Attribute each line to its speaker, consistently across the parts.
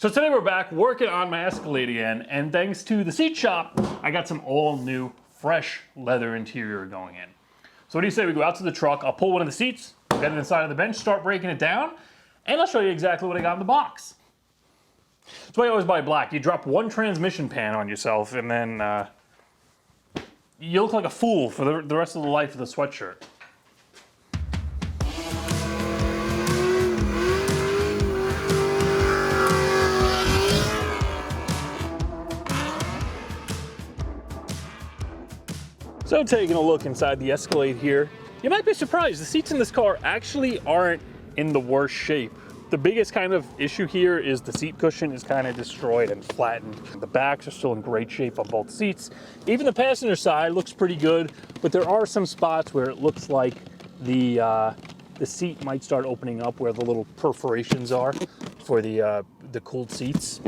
Speaker 1: So today we're back working on my Escalade again, and thanks to the seat shop, I got some all new, fresh leather interior going in. So what do you say we go out to the truck, I'll pull one of the seats, get it inside of the bench, start breaking it down, and I'll show you exactly what I got in the box. That's why I always buy black. You drop one transmission pan on yourself, and then you look like a fool for the rest of the life of the sweatshirt. So taking a look inside the Escalade here, you might be surprised, the seats in this car actually aren't in the worst shape. The biggest kind of issue here is the seat cushion is kind of destroyed and flattened. The backs are still in great shape on both seats. Even the passenger side looks pretty good, but there are some spots where it looks like the seat might start opening up where the little perforations are for the cooled seats.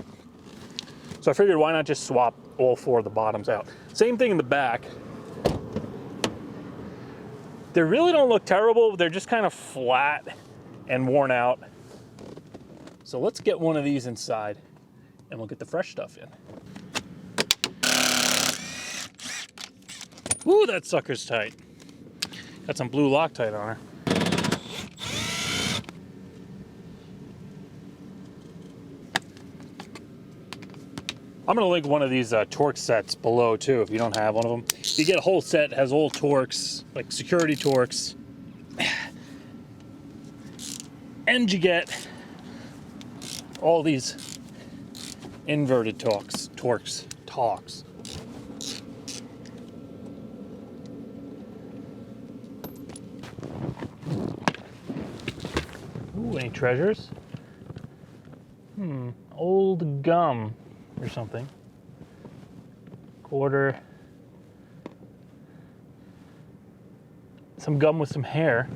Speaker 1: So I figured why not just swap all four of the bottoms out. Same thing in the back. They really don't look terrible, they're just kind of flat and worn out. So let's get one of these inside and we'll get the fresh stuff in. Ooh, that sucker's tight. Got some blue Loctite on her. I'm gonna link one of these Torx sets below too, if you don't have one of them. You get a whole set, has all Torx, like security Torx. And you get all these inverted Torx. Ooh, any treasures? Old gum or something. Quarter. Some gum with some hair.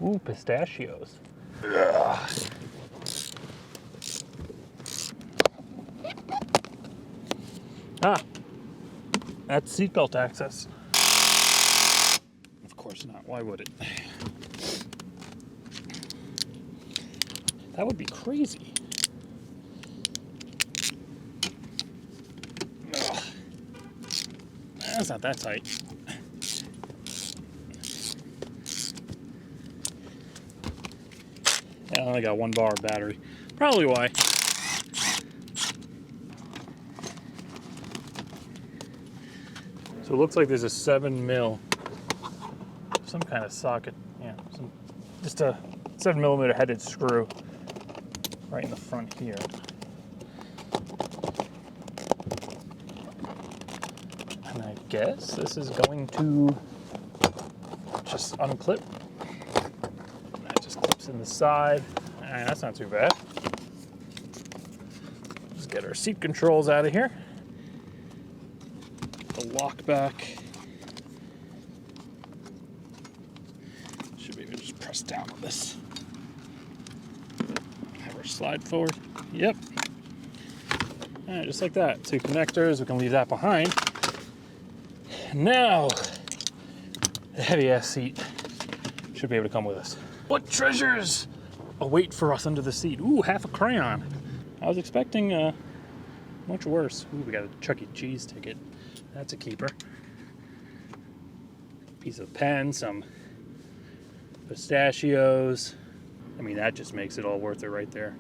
Speaker 1: Ooh, pistachios. Ugh. Ah, that's seatbelt access. Of course not, why would it? That would be crazy. Ugh. That's not that tight. I only got 1 bar of battery. Probably why. So it looks like there's a 7mm, some kind of socket. Yeah, just a 7mm headed screw right in the front here. And I guess this is going to just unclip. In the side. That's not too bad. Let's get our seat controls out of here. The lock back. Should be able to just press down on this. Have our slide forward. Yep. All right, just like that. 2 connectors, we can leave that behind. Now, the heavy ass seat should be able to come with us. What treasures await for us under the seat? Ooh, half a crayon. I was expecting much worse. Ooh, we got a Chuck E. Cheese ticket. That's a keeper. Piece of pen, some pistachios. I mean, that just makes it all worth it right there.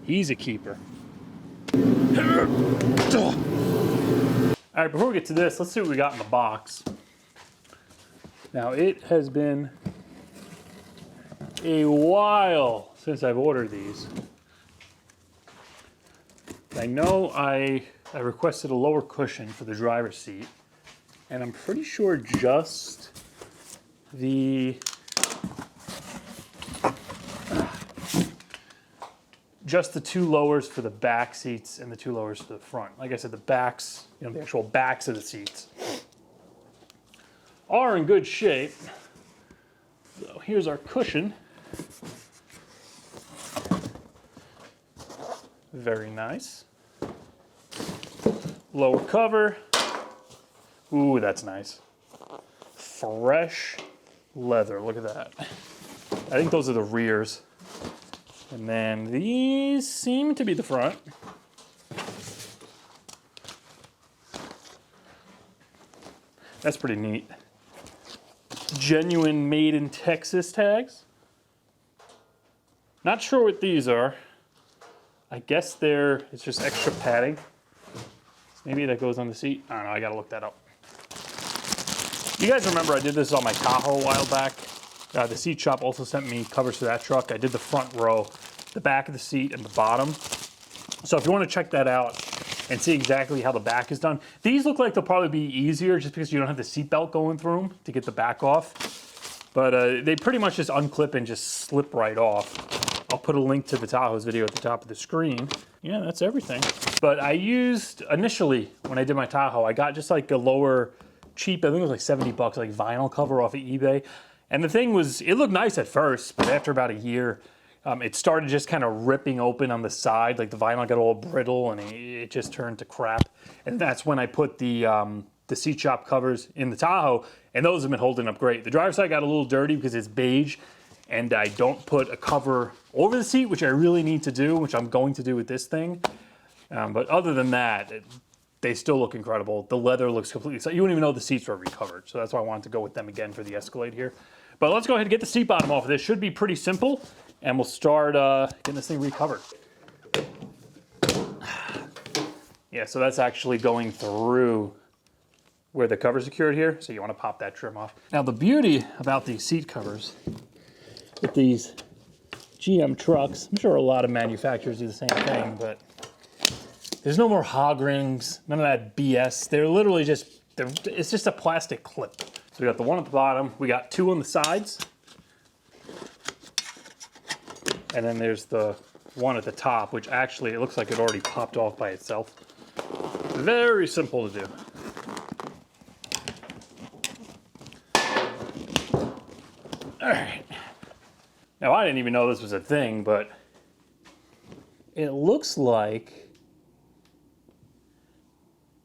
Speaker 1: He's a keeper. All right, before we get to this, let's see what we got in the box. Now, it has been a while since I've ordered these. I know I requested a lower cushion for the driver's seat, and I'm pretty sure just the two lowers for the back seats and the 2 lowers for the front. Like I said, the backs, the actual backs of the seats are in good shape. So here's our cushion. Very nice. Lower cover. Ooh, that's nice. Fresh leather, look at that. I think those are the rears. And then these seem to be the front. That's pretty neat. Genuine made in Texas tags. Not sure what these are. I guess it's just extra padding. Maybe that goes on the seat. I don't know, I gotta look that up. You guys remember I did this on my Tahoe a while back. The seat shop also sent me covers for that truck. I did the front row, the back of the seat, and the bottom. So if you want to check that out and see exactly how the back is done, these look like they'll probably be easier just because you don't have the seat belt going through them to get the back off. But they pretty much just unclip and just slip right off. I'll put a link to the Tahoe's video at the top of the screen. Yeah, that's everything. But I used, initially, when I did my Tahoe, I got just like a lower, cheap, I think it was like 70 bucks, like vinyl cover off of eBay. And the thing was, it looked nice at first, but after about a year, it started just kind of ripping open on the side. Like the vinyl got all brittle and it just turned to crap. And that's when I put the seat shop covers in the Tahoe, and those have been holding up great. The driver's side got a little dirty because it's beige, and I don't put a cover over the seat, which I really need to do, which I'm going to do with this thing. But other than that, they still look incredible. The leather looks completely, so you wouldn't even know the seats were recovered. So that's why I wanted to go with them again for the Escalade here. But let's go ahead and get the seat bottom off of this. Should be pretty simple, and we'll start getting this thing recovered. Yeah, so that's actually going through where the cover's secured here. So you want to pop that trim off. Now the beauty about these seat covers with these GM trucks, I'm sure a lot of manufacturers do the same thing, but there's no more hog rings, none of that BS. They're literally just, it's just a plastic clip. So we got the one at the bottom, we got two on the sides, and then there's the one at the top, which actually it looks like it already popped off by itself. Very simple to do. All right. Now I didn't even know this was a thing, but it looks like,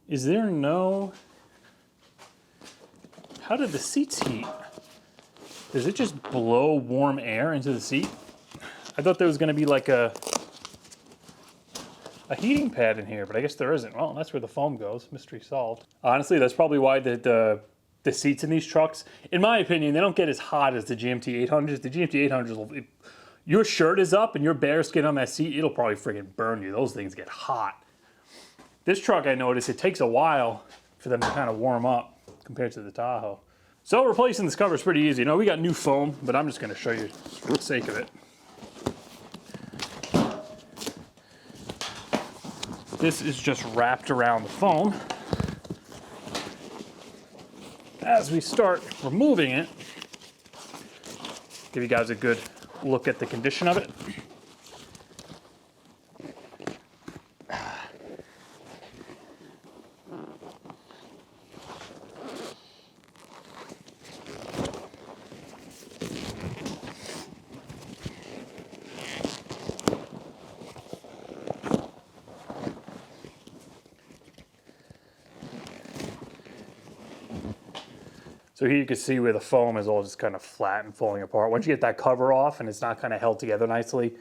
Speaker 1: is there no, how did the seats heat? Does it just blow warm air into the seat? I thought there was gonna be like a heating pad in here, but I guess there isn't. Well, that's where the foam goes, mystery solved. Honestly, that's probably why the seats in these trucks, in my opinion, they don't get as hot as the GMT 800s. The GMT 800s, your shirt is up and your bare skin on that seat, it'll probably friggin' burn you. Those things get hot. This truck, I noticed, it takes a while for them to kind of warm up compared to the Tahoe. So replacing this cover is pretty easy. You know, we got new foam, but I'm just gonna show you for the sake of it. This is just wrapped around the foam. As we start removing it, give you guys a good look at the condition of it. So here you can see where the foam is all just kind of flat and falling apart. Once you get that cover off and it's not kind of held together nicely, you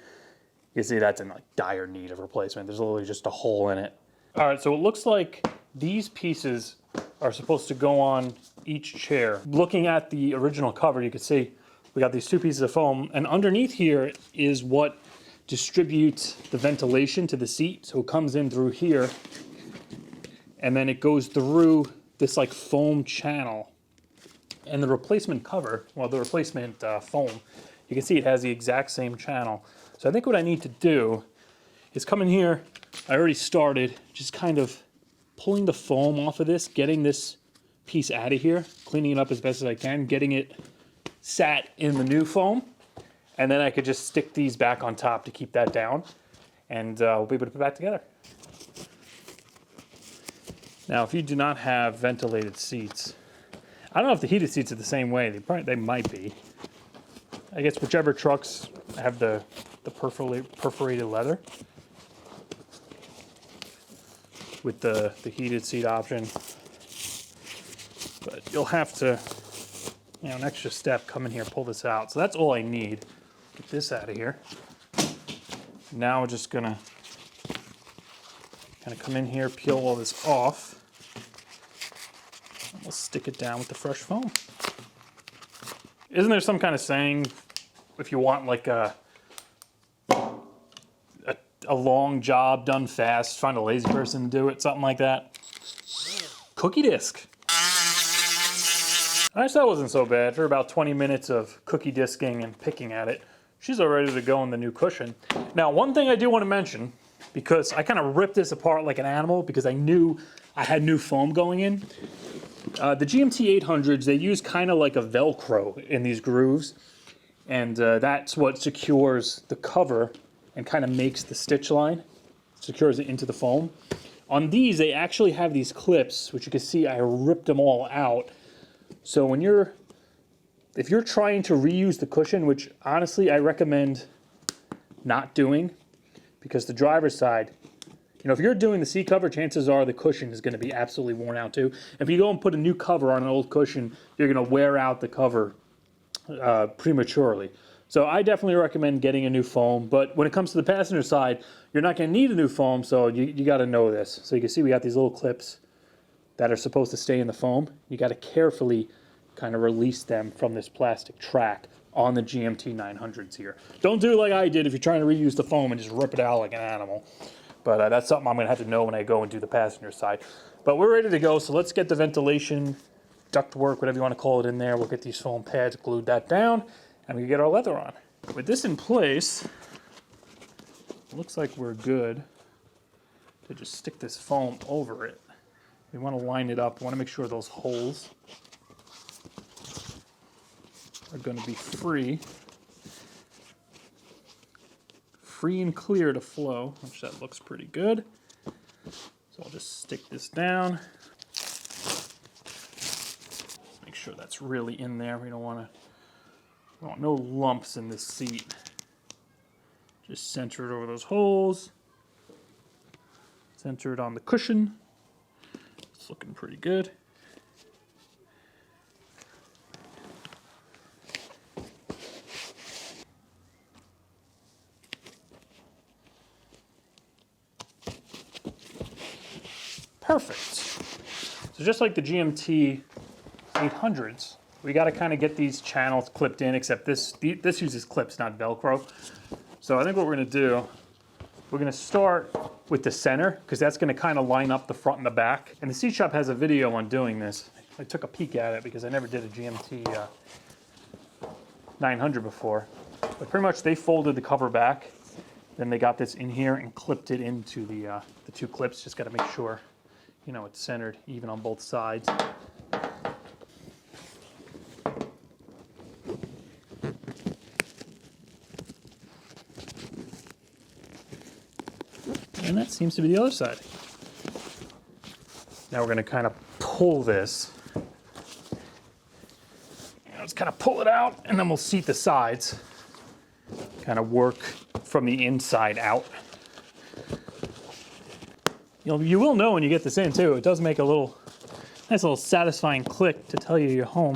Speaker 1: can see that's in like dire need of replacement. There's literally just a hole in it. All right, so it looks like these pieces are supposed to go on each chair. Looking at the original cover, you can see we got these two pieces of foam, and underneath here is what distributes the ventilation to the seat. So it comes in through here, and then it goes through this like foam channel. And the replacement cover, well, the replacement foam, you can see it has the exact same channel. So I think what I need to do is come in here. I already started just kind of pulling the foam off of this, getting this piece out of here, cleaning it up as best as I can, getting it sat in the new foam. And then I could just stick these back on top to keep that down. And we'll be able to put it back together. Now, if you do not have ventilated seats, I don't know if the heated seats are the same way. They might be. I guess whichever trucks have the perforated leather with the heated seat option. But you'll have to, an extra step, come in here, pull this out. So that's all I need. Get this out of here. Now we're just gonna kind of come in here, peel all this off. And we'll stick it down with the fresh foam. Isn't there some kind of saying, if you want like a long job done fast, find a lazy person to do it, something like that? Cookie disc. Actually, that wasn't so bad. After about 20 minutes of cookie disking and picking at it, she's all ready to go in the new cushion. Now, one thing I do want to mention, because I kind of ripped this apart like an animal because I knew I had new foam going in. The GMT 800s, they use kind of like a Velcro in these grooves, and that's what secures the cover and kind of makes the stitch line, secures it into the foam. On these, they actually have these clips, which you can see I ripped them all out. So if you're trying to reuse the cushion, which honestly I recommend not doing, because the driver's side, you know, if you're doing the seat cover, chances are the cushion is going to be absolutely worn out too. If you go and put a new cover on an old cushion, you're going to wear out the cover prematurely. So I definitely recommend getting a new foam, but when it comes to the passenger side, you're not going to need a new foam, so you got to know this. So you can see we got these little clips that are supposed to stay in the foam. You got to carefully kind of release them from this plastic track on the GMT 900s here. Don't do like I did if you're trying to reuse the foam and just rip it out like an animal. But that's something I'm going to have to know when I go and do the passenger side. But we're ready to go, so let's get the ventilation, ductwork, whatever you want to call it, in there. We'll get these foam pads, glued that down, and we get our leather on. With this in place, it looks like we're good to just stick this foam over it. We want to line it up. We want to make sure those holes are going to be free and clear to flow, which that looks pretty good. So I'll just stick this down. Make sure that's really in there. We want no lumps in this seat. Just center it over those holes. Center it on the cushion. It's looking pretty good. Perfect. So just like the GMT 800s, we got to kind of get these channels clipped in, except this uses clips, not Velcro. So I think what we're going to do, we're going to start with the center, because that's going to kind of line up the front and the back. And the Seat Shop has a video on doing this. I took a peek at it because I never did a GMT 900 before. But pretty much they folded the cover back, then they got this in here and clipped it into the two clips. Just got to make sure, you know, it's centered even on both sides. And that seems to be the other side. Now we're going to kind of pull this. Let's kind of pull it out, and then we'll seat the sides. Kind of work from the inside out. You will know when you get this in too. It does make a nice little satisfying click to tell you you're home.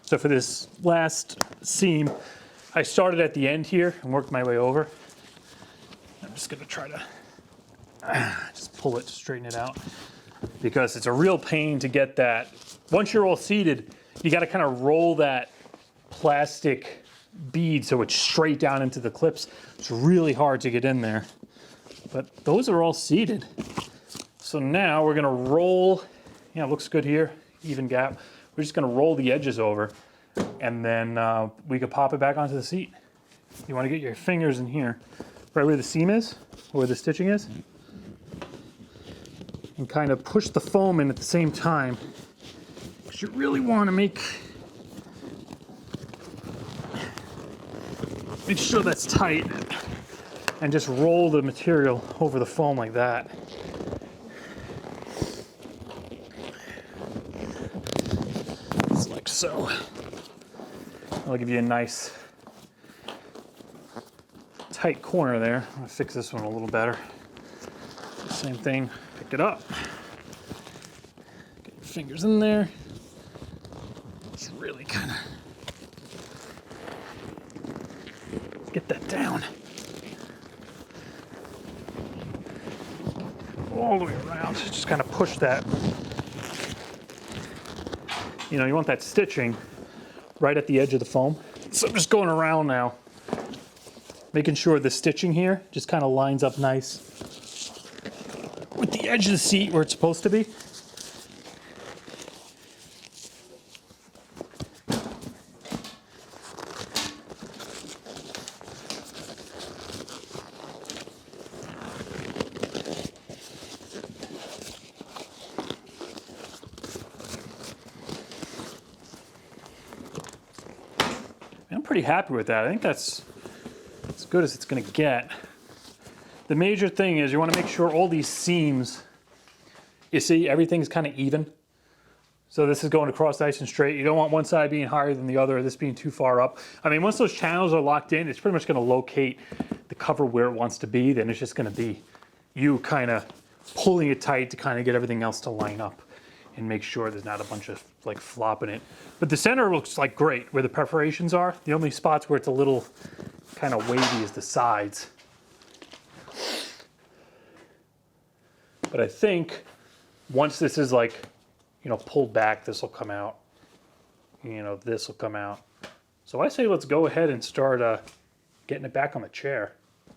Speaker 1: So for this last seam, I started at the end here and worked my way over. I'm just gonna try to just pull it, straighten it out, because it's a real pain to get that. Once you're all seated, you gotta kind of roll that plastic bead so it's straight down into the clips. It's really hard to get in there, but those are all seated. So now we're gonna roll, yeah, it looks good here, even gap. We're just gonna roll the edges over, and then we could pop it back onto the seat. You wanna get your fingers in here, right where the seam is, where the stitching is, and kind of push the foam in at the same time, because you really wanna make sure that's tight, and just roll the material over the foam like that. So, I'll give you a nice tight corner there. I'm gonna fix this one a little better. Same thing, pick it up. Get your fingers in there. Just really kind of get that down. All the way around, just kind of push that. You know, you want that stitching right at the edge of the foam. So I'm just going around now, making sure the stitching here just kind of lines up nice with the edge of the seat where it's supposed to be. I'm pretty happy with that. I think that's as good as it's going to get. The major thing is you want to make sure all these seams, you see, everything's kind of even. So this is going across nice and straight. You don't want one side being higher than the other, or this being too far up. I mean, once those channels are locked in, it's pretty much going to locate the cover where it wants to be. Then it's just going to be you kind of pulling it tight to kind of get everything else to line up and make sure there's not a bunch of like flop in it. But the center looks like great where the perforations are. The only spots where it's a little kind of wavy is the sides. But I think once this is like, you know, pulled back, this will come out. You know, this will come out. So I say let's go ahead and start getting it back on the chair.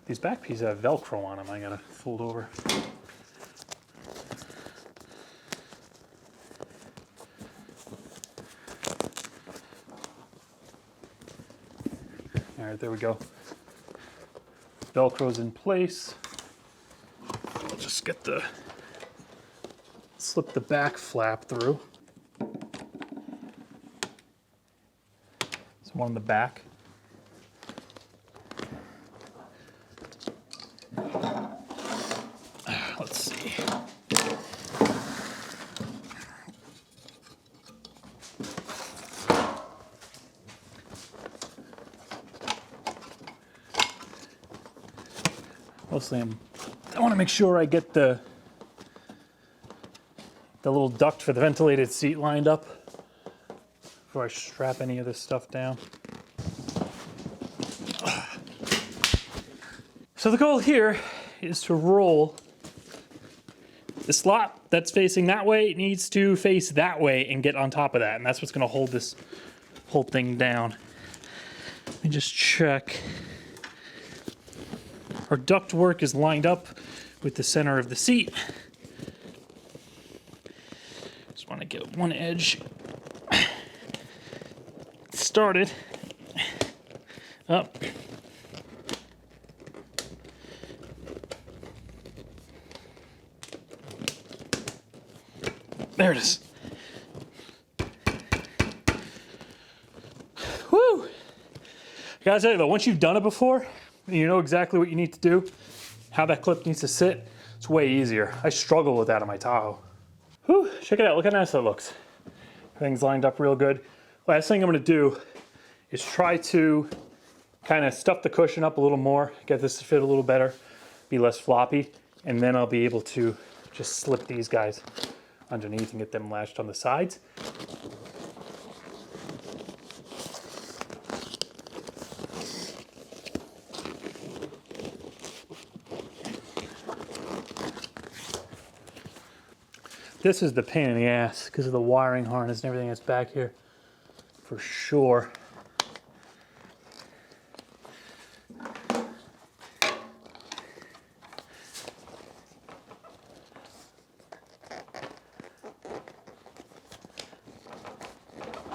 Speaker 1: These back pieces have Velcro on them. I gotta fold over. All right, there we go. Velcro's in place. I'll just get slip the back flap through. It's one in the back. Let's see. Mostly I want to make sure I get the little duct for the ventilated seat lined up before I strap any of this stuff down. So the goal here is to roll the slot that's facing that way. It needs to face that way and get on top of that. And that's what's going to hold this whole thing down. Let me just check. Our duct work is lined up with the center of the seat. Just want to get one edge started up. There it is. Woo! I gotta tell you though, once you've done it before, and you know exactly what you need to do, how that clip needs to sit, it's way easier. I struggle with that on my Tahoe. Whew, check it out, look how nice that looks. Everything's lined up real good. Last thing I'm gonna do is try to kind of stuff the cushion up a little more, get this to fit a little better, be less floppy, and then I'll be able to just slip these guys underneath and get them latched on the sides. This is the pain in the ass because of the wiring harness and everything that's back here, for sure.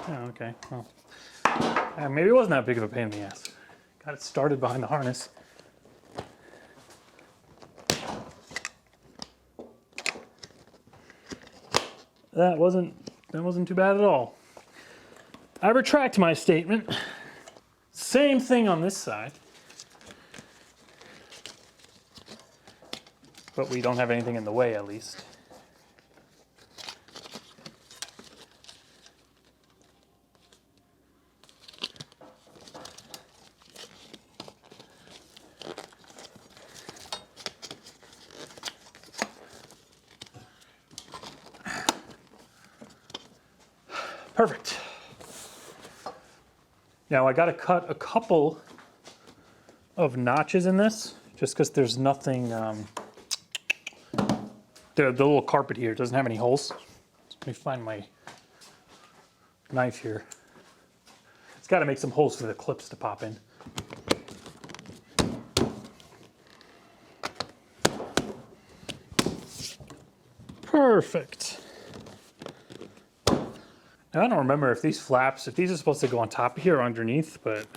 Speaker 1: Oh, okay, well, maybe it wasn't that big of a pain in the ass. Got it started behind the harness. That wasn't too bad at all. I retract my statement. Same thing on this side. But we don't have anything in the way, at least. Perfect. Now I got to cut a couple of notches in this, just because there's nothing, the little carpet here doesn't have any holes. Let me find my knife here. It's got to make some holes for the clips to pop in. Perfect. Now I don't remember if these flaps, if these are supposed to go on top of here or underneath, but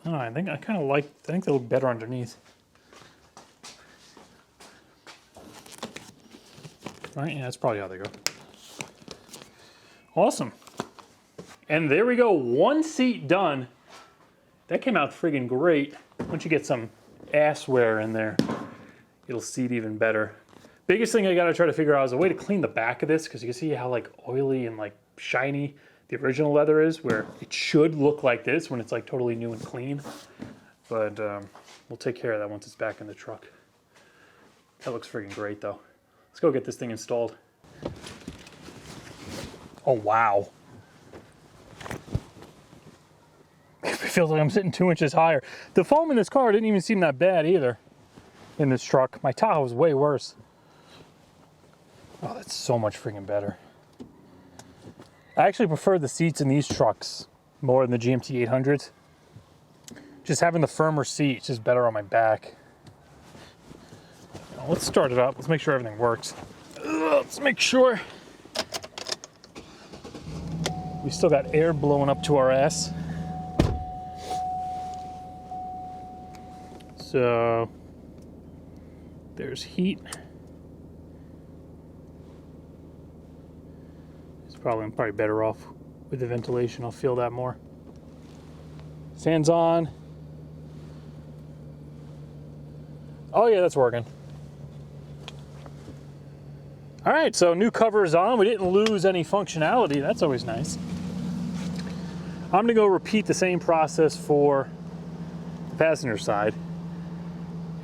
Speaker 1: I don't know, I think they look better underneath. Right, yeah, that's probably how they go. Awesome. And there we go, one seat done. That came out friggin' great. Once you get some ass wear in there, it'll seat even better. Biggest thing I gotta try to figure out is a way to clean the back of this, because you can see how like oily and like shiny the original leather is, where it should look like this when it's like totally new and clean. But we'll take care of that once it's back in the truck. That looks friggin' great though. Let's go get this thing installed. Oh wow. It feels like I'm sitting 2 inches higher. The foam in this car didn't even seem that bad either in this truck. My Tahoe was way worse. Oh, that's so much freaking better. I actually prefer the seats in these trucks more than the GMT 800s. Just having the firmer seat is just better on my back. Now, let's start it up. Let's make sure everything works. Let's make sure. We still got air blowing up to our ass. So there's heat. I'm probably better off with the ventilation. I'll feel that more. Fans on. Oh yeah, that's working. All right, so new cover is on. We didn't lose any functionality. That's always nice. I'm gonna go repeat the same process for the passenger side.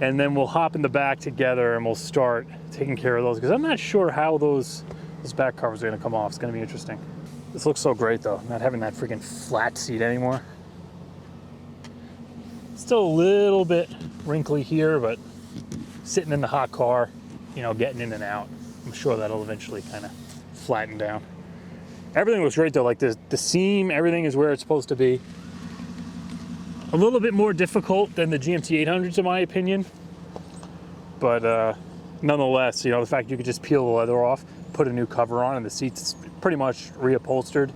Speaker 1: And then we'll hop in the back together and we'll start taking care of those, because I'm not sure how those back covers are gonna come off. It's gonna be interesting. This looks so great though, not having that freaking flat seat anymore. Still a little bit wrinkly here, but sitting in the hot car, you know, getting in and out, I'm sure that'll eventually kind of flatten down. Everything looks great though, like the seam, everything is where it's supposed to be. A little bit more difficult than the GMT 800s in my opinion, but nonetheless, you know, the fact you could just peel the leather off, put a new cover on, and the seat's pretty much reupholstered.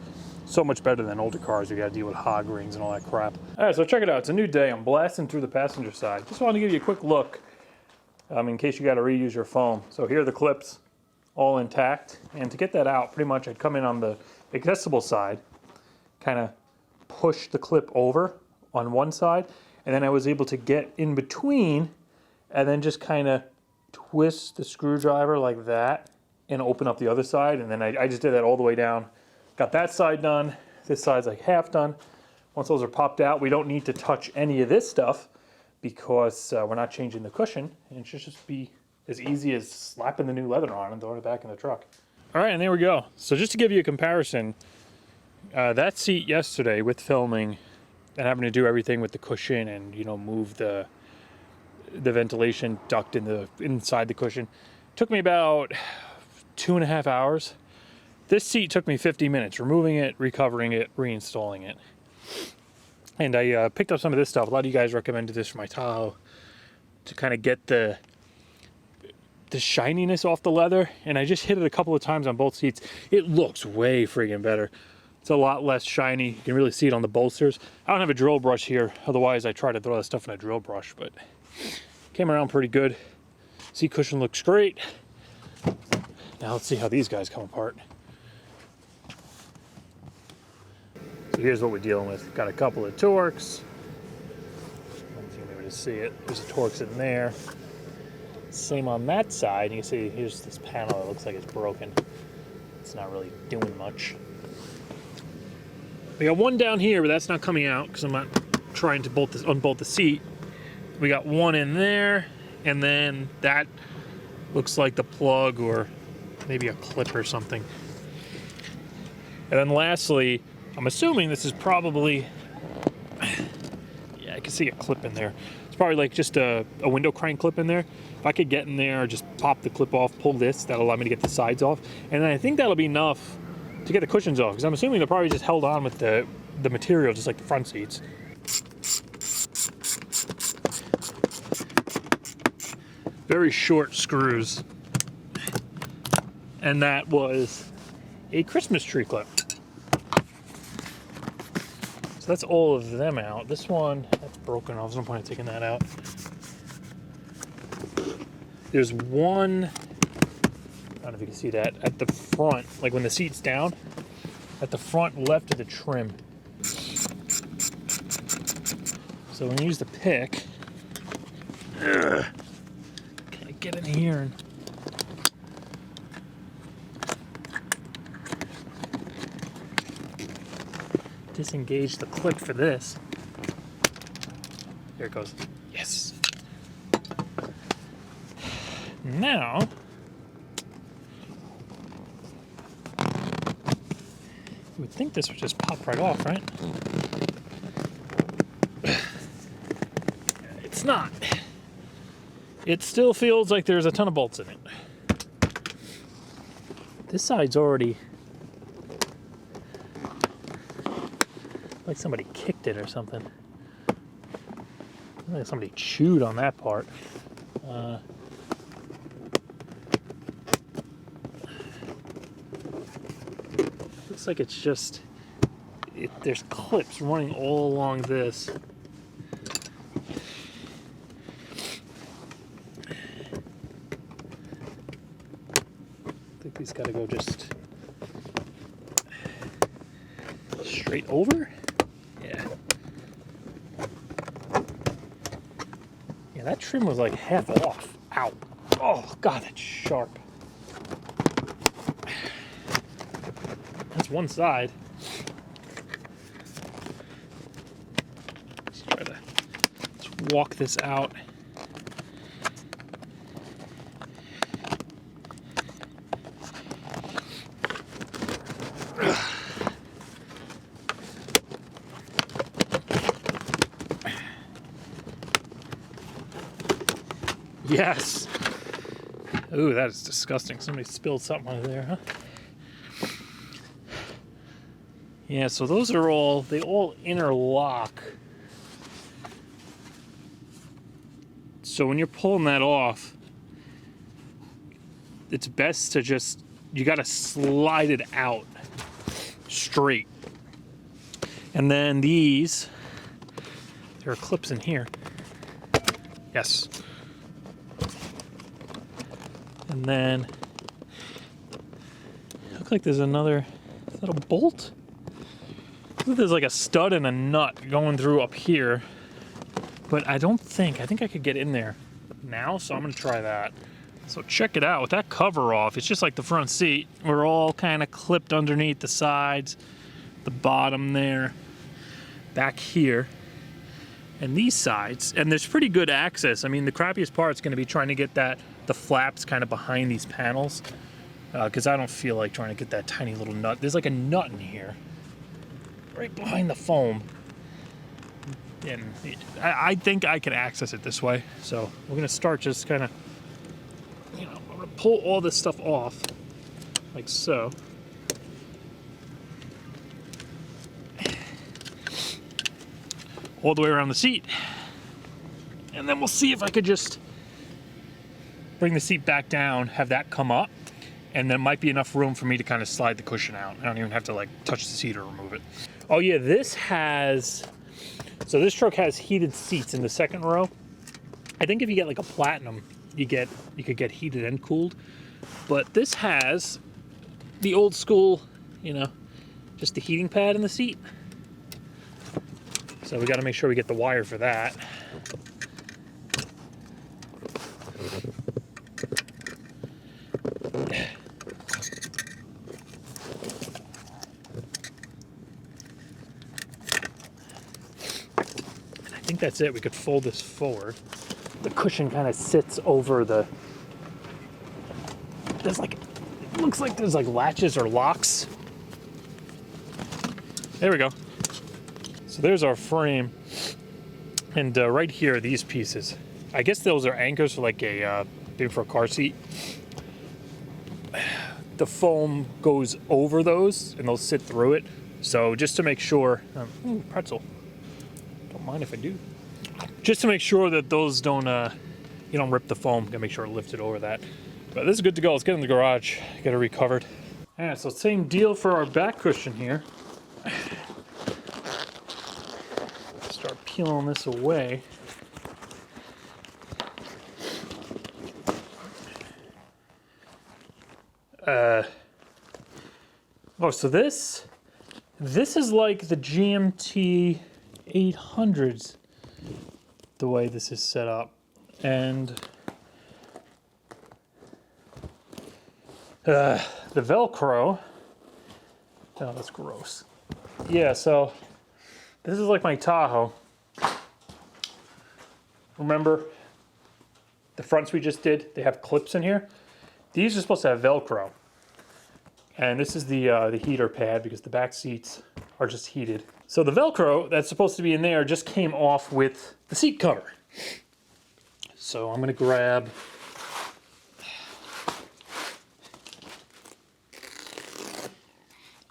Speaker 1: So much better than older cars. You gotta deal with hog rings and all that crap. All right, so check it out. It's a new day. I'm blasting through the passenger side. Just wanted to give you a quick look in case you gotta reuse your foam. So here are the clips, all intact. And to get that out, pretty much I'd come in on the accessible side, kind of push the clip over on one side, and then I was able to get in between and then just kind of twist the screwdriver like that and open up the other side, and then I just did that all the way down. Got that side done. This side's like half done. Once those are popped out, we don't need to touch any of this stuff because we're not changing the cushion, and it should just be as easy as slapping the new leather on and throwing it back in the truck. All right, and there we go. So just to give you a comparison, that seat yesterday with filming and having to do everything with the cushion and, you know, move the ventilation duct inside the cushion took me about 2.5 hours. This seat took me 50 minutes, removing it, recovering it, reinstalling it. And I picked up some of this stuff. A lot of you guys recommended this for my Tahoe to kind of get the shininess off the leather. And I just hit it a couple of times on both seats. It looks way friggin' better. It's a lot less shiny. You can really see it on the bolsters. I don't have a drill brush here. Otherwise, I try to throw that stuff in a drill brush, but came around pretty good. Seat cushion looks great. Now let's see how these guys come apart. So here's what we're dealing with. Got a couple of Torx. I don't think maybe to see it. There's a Torx in there. Same on that side. You can see here's this panel that looks like it's broken. It's not really doing much. We got one down here, but that's not coming out because I'm not trying to unbolt the seat. We got one in there, and then that looks like the plug or maybe a clip or something. And then lastly, I'm assuming this is probably, yeah, I can see a clip in there. It's probably like just a window crank clip in there. If I could get in there, just pop the clip off, pull this, that'll allow me to get the sides off. And then I think that'll be enough to get the cushions off, because I'm assuming they're probably just held on with the material, just like the front seats. Very short screws. And that was a Christmas tree clip. So that's all of them out. This one, that's broken off. There's no point in taking that out. There's one, I don't know if you can see that, at the front, like when the seat's down, at the front left of the trim. So when you use the pick, can I get in here and disengage the clip for this? There it goes. Yes. Now, you would think this would just pop right off, right? It's not. It still feels like there's a ton of bolts in it. This side's already like somebody kicked it or something. Like somebody chewed on that part. Looks like it's just, there's clips running all along this. I think these gotta go just straight over. Yeah. Yeah, that trim was like half off. Ow. Oh, God, that's sharp. That's one side. Let's try to walk this out. Yes. Ooh, that is disgusting. Somebody spilled something under there, huh? Yeah, so those are all, they all interlock. So when you're pulling that off, it's best to just, you gotta slide it out straight. And then these, there are clips in here. Yes. And then, looks like there's another, is that a bolt? There's like a stud and a nut going through up here, but I think I could get in there now, so I'm gonna try that. So check it out, with that cover off, it's just like the front seat. We're all kind of clipped underneath the sides, the bottom there, back here, and these sides, and there's pretty good access. I mean, the crappiest part is gonna be trying to get the flaps kind of behind these panels, because I don't feel like trying to get that tiny little nut. There's like a nut in here, right behind the foam. And I think I can access it this way. So we're gonna start just kind of, I'm gonna pull all this stuff off, like so. All the way around the seat. And then we'll see if I could just bring the seat back down, have that come up, and there might be enough room for me to kind of slide the cushion out. I don't even have to like touch the seat or remove it. Oh yeah, this truck has heated seats in the second row. I think if you get like a Platinum, you could get heated and cooled. But this has the old school, just the heating pad in the seat. So we got to make sure we get the wire for that. I think that's it. We could fold this forward. The cushion kind of sits over the, there's like looks like there's like latches or locks. There we go. So there's our frame. And right here, these pieces. I guess those are anchors for like a, maybe for a car seat. The foam goes over those and they'll sit through it. So just to make sure, ooh, pretzel. Don't mind if I do. Just to make sure that those don't, you don't rip the foam. Gotta make sure it lifted over that. But this is good to go. Let's get in the garage, get it recovered. All right, so same deal for our back cushion here. Start peeling this away. Oh, so this is like the GMT 800s, the way this is set up. And the Velcro, oh, that's gross. Yeah, so this is like my Tahoe. Remember the fronts we just did? They have clips in here. These are supposed to have Velcro. And this is the heater pad because the back seats are just heated. So the Velcro that's supposed to be in there just came off with the seat cover. So I'm gonna grab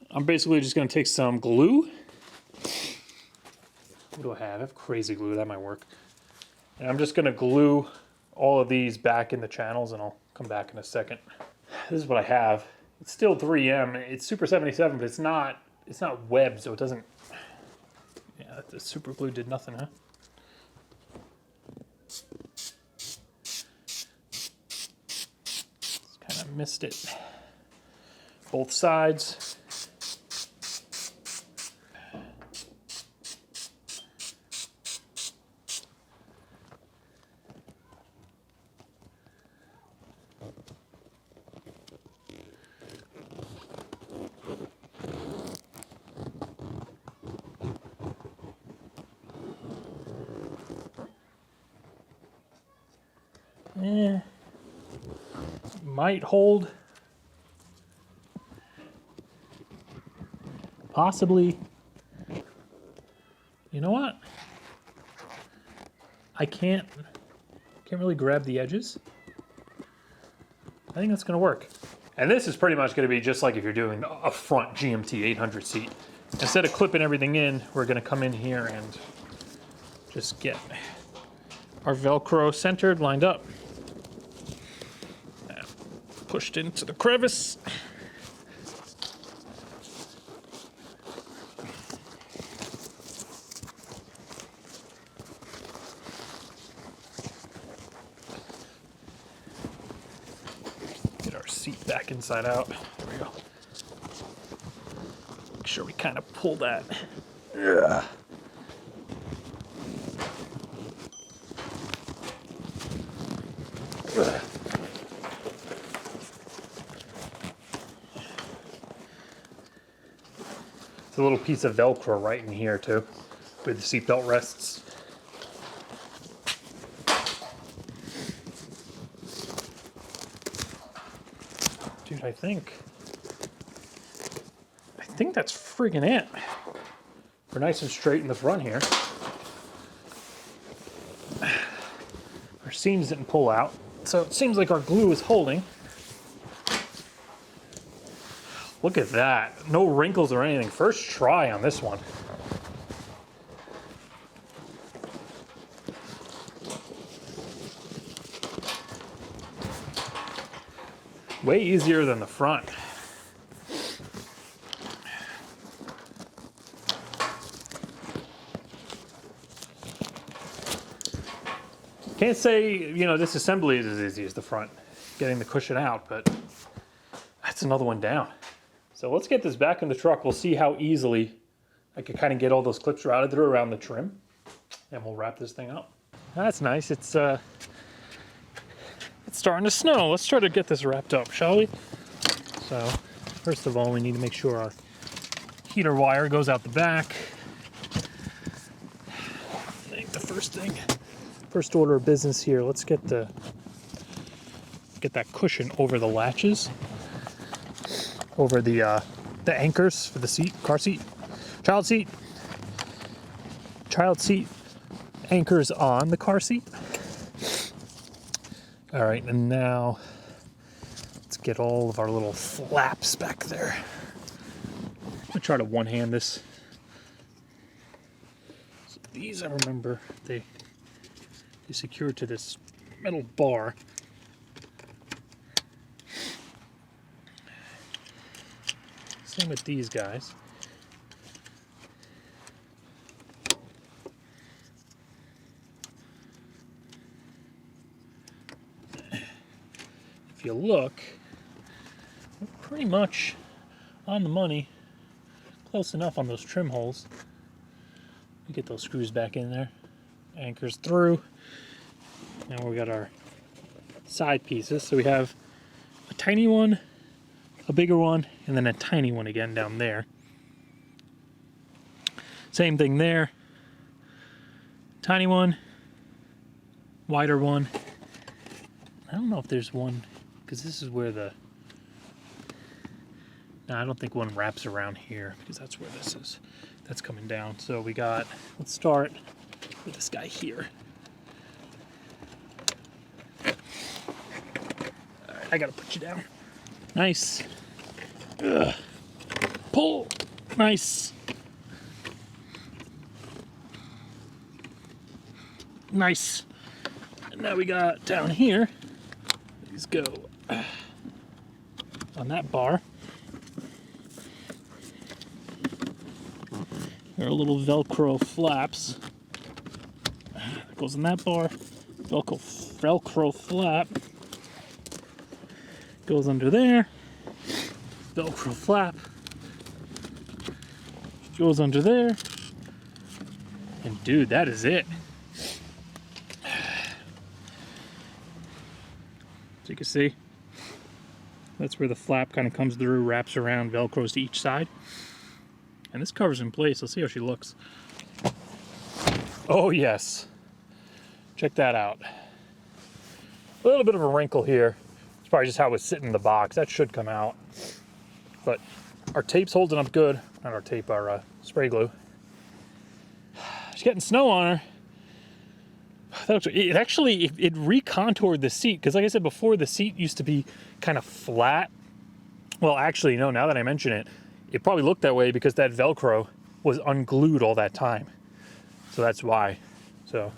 Speaker 1: I'm basically just gonna take some glue. What do I have? I have crazy glue, that might work. And I'm just gonna glue all of these back in the channels and I'll come back in a second. This is what I have. It's still 3M. It's Super 77, but it's not webbed, so it doesn't. Yeah, the super glue did nothing, huh? Just kind of missed it. Both sides. Might hold. Possibly. You know what? I can't really grab the edges. I think that's gonna work. And this is pretty much gonna be just like if you're doing a front GMT 800 seat. Instead of clipping everything in, we're gonna come in here and just get our Velcro centered, lined up. Pushed into the crevice. Get our seat back inside out. There we go. Make sure we kind of pull that. Ugh. Ugh. A little piece of Velcro right in here too, where the seatbelt rests. Dude, I think that's friggin' it. We're nice and straight in the front here. Our seams didn't pull out, so it seems like our glue is holding. Look at that. No wrinkles or anything. First try on this one. Way easier than the front. Can't say, you know, this assembly is as easy as the front, getting the cushion out, but that's another one down. So let's get this back in the truck. We'll see how easily I can kind of get all those clips routed through around the trim, and we'll wrap this thing up. That's nice. It's starting to snow. Let's try to get this wrapped up, shall we? So first of all, we need to make sure our heater wire goes out the back. I think the first order of business here, let's get that cushion over the latches. over the anchors for the seat, car seat, child seat anchors on the car seat. All right, and now let's get all of our little flaps back there. I'm gonna try to one-hand this. So these, I remember, they secure to this metal bar. Same with these guys. If you look, we're pretty much on the money, close enough on those trim holes. We get those screws back in there, anchors through. Now we got our side pieces. So we have a tiny one, a bigger one, and then a tiny one again down there. Same thing there. Tiny one, wider one. I don't know if there's one, because this is where the... No, I don't think one wraps around here, because that's where this is. That's coming down. So we got, let's start with this guy here. All right, I gotta put you down. Nice. Ugh. Pull. Nice. Nice. And now we got down here. These go on that bar. There are little Velcro flaps. That goes in that bar. Velcro flap goes under there. Velcro flap goes under there. And dude, that is it. So you can see, that's where the flap kind of comes through, wraps around, Velcros to each side. And this cover's in place. Let's see how she looks. Oh yes. Check that out. A little bit of a wrinkle here. It's probably just how it's sitting in the box. That should come out. But our tape's holding up good. Not our tape, our spray glue. She's getting snow on her. It actually recontoured the seat, because like I said before, the seat used to be kind of flat. Well, actually, no, now that I mention it, it probably looked that way because that Velcro was unglued all that time. So that's why. So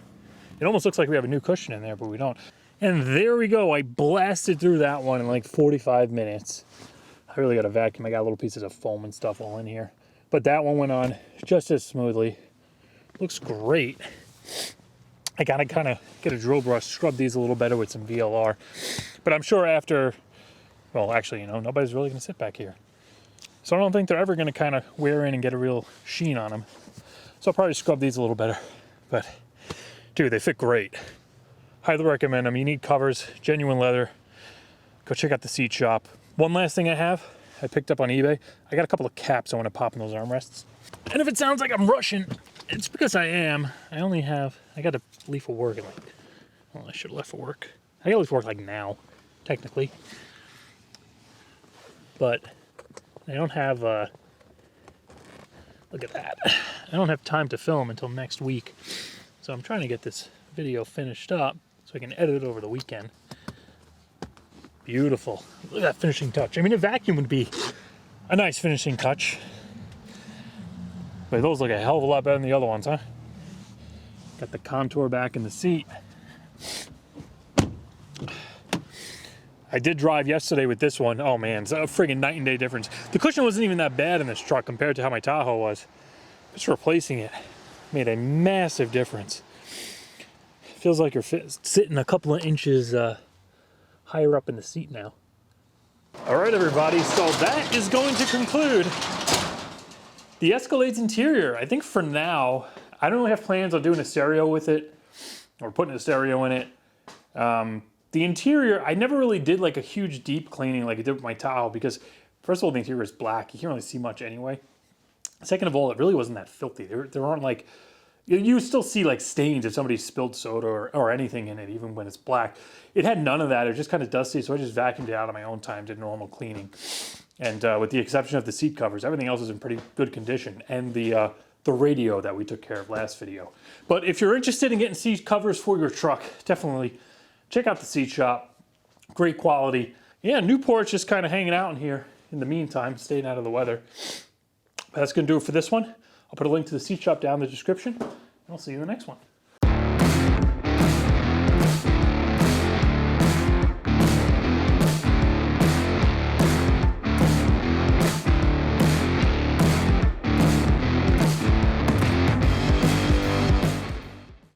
Speaker 1: it almost looks like we have a new cushion in there, but we don't. And there we go. I blasted through that one in like 45 minutes. I really got a vacuum. I got little pieces of foam and stuff all in here. But that one went on just as smoothly. Looks great. I gotta kind of get a drill brush, scrub these a little better with some VLR. But I'm sure after, well, actually, you know, nobody's really gonna sit back here. So I don't think they're ever gonna kind of wear in and get a real sheen on them. So I'll probably scrub these a little better. But dude, they fit great. Highly recommend them. You need covers, genuine leather. Go check out the seat shop. One last thing I picked up on eBay. I got a couple of caps I want to pop in those armrests. And if it sounds like I'm rushing, it's because I am. I got to leave for work at like, well, I should have left for work. I got to leave for work like now, technically. But I don't have, look at that. I don't have time to film until next week. So I'm trying to get this video finished up so I can edit it over the weekend. Beautiful. Look at that finishing touch. I mean, a vacuum would be a nice finishing touch. But those look a hell of a lot better than the other ones, huh? Got the contour back in the seat. I did drive yesterday with this one. Oh man, it's a friggin' night and day difference. The cushion wasn't even that bad in this truck compared to how my Tahoe was. Just replacing it made a massive difference. Feels like you're sitting a couple of inches higher up in the seat now. All right, everybody, so that is going to conclude the Escalade's interior. I think for now, I don't really have plans on doing a stereo with it or putting a stereo in it. The interior, I never really did like a huge deep cleaning like I did with my Tahoe because first of all, the interior is black. You can't really see much anyway. Second of all, it really wasn't that filthy. There aren't like, you still see like stains if somebody spilled soda or anything in it, even when it's black. It had none of that. It was just kind of dusty, so I just vacuumed it out on my own time, did normal cleaning. And with the exception of the seat covers, everything else is in pretty good condition. And the radio that we took care of last video. But if you're interested in getting seat covers for your truck, definitely check out the Seat Shop. Great quality. Yeah, Newport's just kind of hanging out in here in the meantime, staying out of the weather. But that's going to do it for this one. I'll put a link to the Seat Shop down in the description, and I'll see you in the next one.